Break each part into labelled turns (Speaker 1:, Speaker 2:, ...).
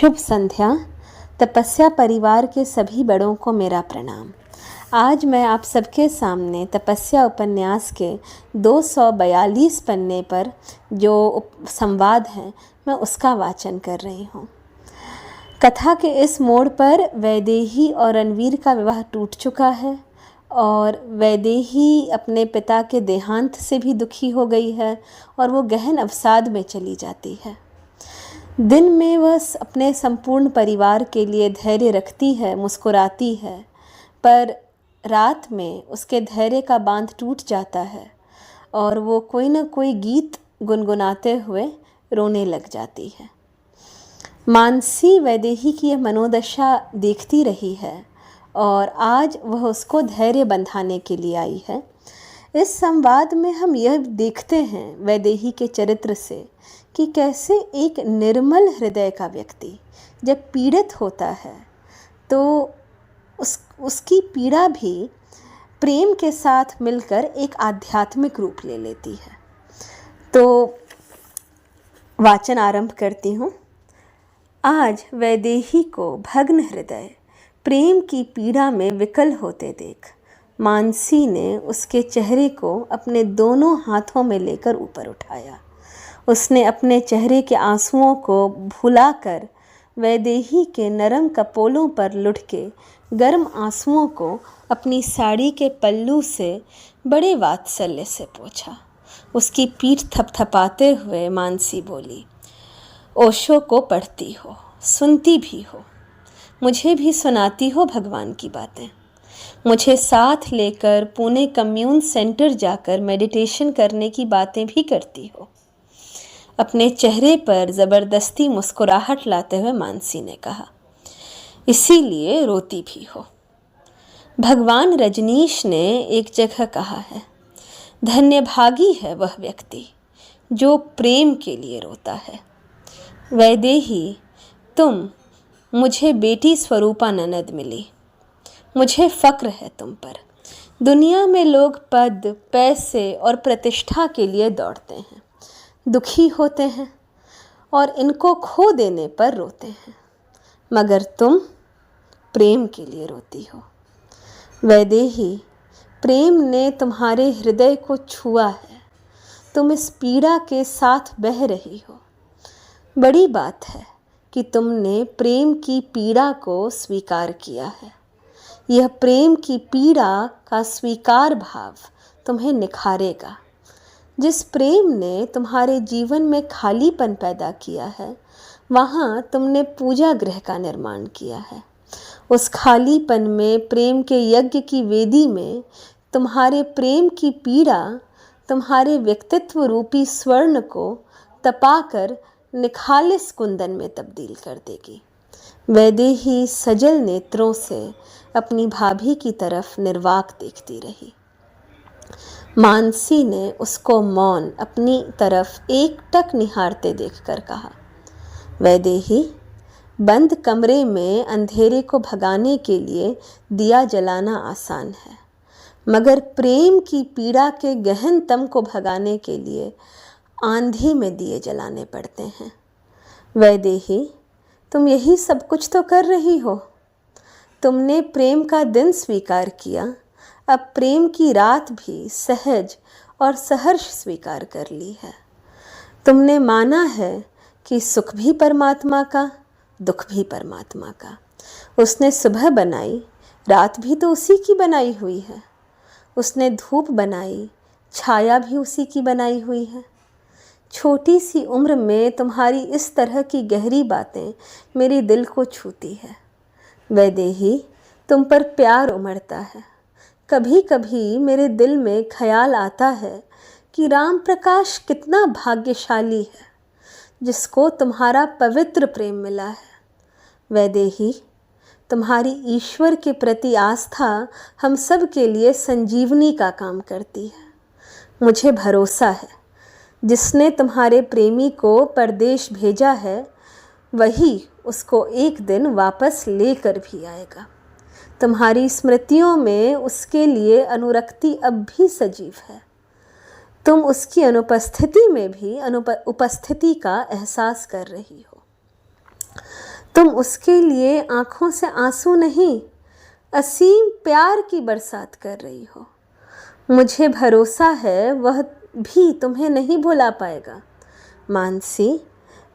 Speaker 1: शुभ संध्या। तपस्या परिवार के सभी बड़ों को मेरा प्रणाम। आज मैं आप सबके सामने तपस्या उपन्यास के 242 पन्ने पर जो संवाद है मैं उसका वाचन कर रही हूँ। कथा के इस मोड़ पर वैदेही और रणवीर का विवाह टूट चुका है और वैदेही अपने पिता के देहांत से भी दुखी हो गई है और वो गहन अवसाद में चली जाती है। दिन में वह अपने संपूर्ण परिवार के लिए धैर्य रखती है, मुस्कुराती है, पर रात में उसके धैर्य का बांध टूट जाता है और वो कोई न कोई गीत गुनगुनाते हुए रोने लग जाती है। मानसी वैदेही की यह मनोदशा देखती रही है और आज वह उसको धैर्य बंधाने के लिए आई है। इस संवाद में हम यह देखते हैं वैदेही के चरित्र से कि कैसे एक निर्मल हृदय का व्यक्ति जब पीड़ित होता है तो उसकी पीड़ा भी प्रेम के साथ मिलकर एक आध्यात्मिक रूप ले लेती है। तो वाचन आरंभ करती हूँ। आज वैदेही को भग्न हृदय प्रेम की पीड़ा में विकल होते देख मानसी ने उसके चेहरे को अपने दोनों हाथों में लेकर ऊपर उठाया। उसने अपने चेहरे के आंसुओं को भुलाकर वैदेही के नरम कपोलों पर लुढ़के गर्म आंसुओं को अपनी साड़ी के पल्लू से बड़े वात्सल्य से पोंछा। उसकी पीठ थपथपाते हुए मानसी बोली, ओशो को पढ़ती हो, सुनती भी हो, मुझे भी सुनाती हो भगवान की बातें, मुझे साथ लेकर पुणे कम्यून सेंटर जाकर मेडिटेशन करने की बातें भी करती हो। अपने चेहरे पर ज़बरदस्ती मुस्कुराहट लाते हुए मानसी ने कहा, इसीलिए रोती भी हो। भगवान रजनीश ने एक जगह कहा है, धन्यभागी है वह व्यक्ति जो प्रेम के लिए रोता है। वैदेही, तुम मुझे बेटी स्वरूपा ननद मिली, मुझे फ़क्र है तुम पर। दुनिया में लोग पद, पैसे और प्रतिष्ठा के लिए दौड़ते हैं, दुखी होते हैं और इनको खो देने पर रोते हैं, मगर तुम प्रेम के लिए रोती हो। वैदेही, प्रेम ने तुम्हारे हृदय को छुआ है, तुम इस पीड़ा के साथ बह रही हो। बड़ी बात है कि तुमने प्रेम की पीड़ा को स्वीकार किया है। यह प्रेम की पीड़ा का स्वीकार भाव तुम्हें निखारेगा। जिस प्रेम ने तुम्हारे जीवन में खालीपन पैदा किया है, वहाँ तुमने पूजा गृह का निर्माण किया है। उस खालीपन में प्रेम के यज्ञ की वेदी में तुम्हारे प्रेम की पीड़ा तुम्हारे व्यक्तित्व रूपी स्वर्ण को तपाकर निखालिस कुंदन में तब्दील कर देगी। वैदेही सजल नेत्रों से अपनी भाभी की तरफ निर्वाक देखती रही। मानसी ने उसको मौन अपनी तरफ एकटक निहारते देखकर कहा, वैदेही, बंद कमरे में अंधेरे को भगाने के लिए दिया जलाना आसान है, मगर प्रेम की पीड़ा के गहन तम को भगाने के लिए आंधी में दिए जलाने पड़ते हैं। वैदेही, तुम यही सब कुछ तो कर रही हो। तुमने प्रेम का दिन स्वीकार किया, अब प्रेम की रात भी सहज और सहर्ष स्वीकार कर ली है। तुमने माना है कि सुख भी परमात्मा का, दुख भी परमात्मा का। उसने सुबह बनाई, रात भी तो उसी की बनाई हुई है। उसने धूप बनाई, छाया भी उसी की बनाई हुई है। छोटी सी उम्र में तुम्हारी इस तरह की गहरी बातें मेरे दिल को छूती है। वैदेही, तुम पर प्यार उमड़ता है। कभी कभी मेरे दिल में ख्याल आता है कि राम प्रकाश कितना भाग्यशाली है जिसको तुम्हारा पवित्र प्रेम मिला है। वैदेही, तुम्हारी ईश्वर के प्रति आस्था हम सब के लिए संजीवनी का काम करती है। मुझे भरोसा है जिसने तुम्हारे प्रेमी को परदेश भेजा है वही उसको एक दिन वापस लेकर भी आएगा। तुम्हारी स्मृतियों में उसके लिए अनुरक्ति अब भी सजीव है। तुम उसकी अनुपस्थिति में भी उपस्थिति का एहसास कर रही हो। तुम उसके लिए आंखों से आंसू नहीं, असीम प्यार की बरसात कर रही हो। मुझे भरोसा है वह भी तुम्हें नहीं भुला पाएगा। मानसी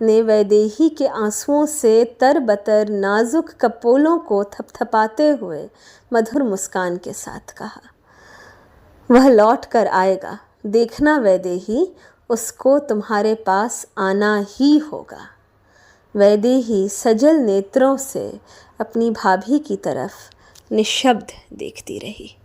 Speaker 1: ने वैदेही के आंसुओं से तरबतर नाजुक कपोलों को थपथपाते हुए मधुर मुस्कान के साथ कहा, वह लौट कर आएगा, देखना वैदेही, उसको तुम्हारे पास आना ही होगा। वैदेही सजल नेत्रों से अपनी भाभी की तरफ निशब्द देखती रही।